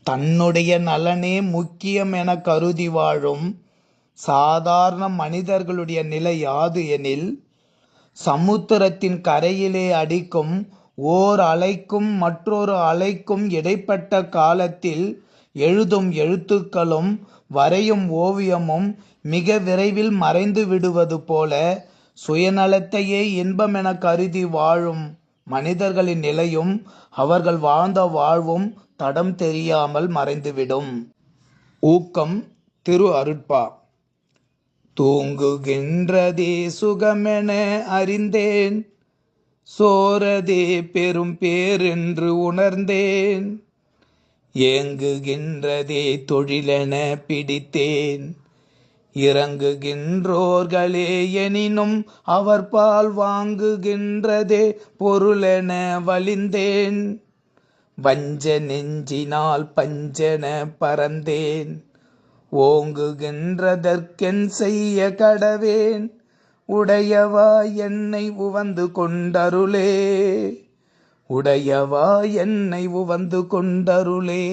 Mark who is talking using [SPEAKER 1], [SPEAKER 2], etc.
[SPEAKER 1] தன்னுடைய நலனே முக்கியம் என கருதி வாழும் சாதாரண மனிதர்களுடைய நிலை யாது எனில், சமுத்திரத்தின் கரையிலே அடிக்கும் ஓர் அலைக்கும் மற்றொரு அலைக்கும் இடைப்பட்ட காலத்தில் எழுதும் எழுத்துக்களும் வரையும் ஓவியமும் மிக விரைவில் மறைந்து விடுவது போல, சுயநலத்தையே இன்பமென கருதி வாழும் மனிதர்களின் நிலையும் அவர்கள் வாழ்ந்த வாழ்வும் தடம் தெரியாமல் மறைந்துவிடும். ஊக்கம் திரு அருட்பா. தூங்குகின்றதே சுகமென அறிந்தேன், சோரதே பெரும் பேரென்று உணர்ந்தேன். ஏங்குகின்றதே தொழிலென பிடித்தேன், இறங்குகின்றோர்களே எனினும் அவர் பால் வாங்குகின்றதே பொருளென வலிந்தேன். வஞ்ச நெஞ்சினால் பஞ்சென பறந்தேன், ஓங்குகின்றதற்கென் செய்ய கடவேன். உடையவா என்னை உவந்து கொண்டருளே, உடையவா என்னை உவந்து கொண்டருளே.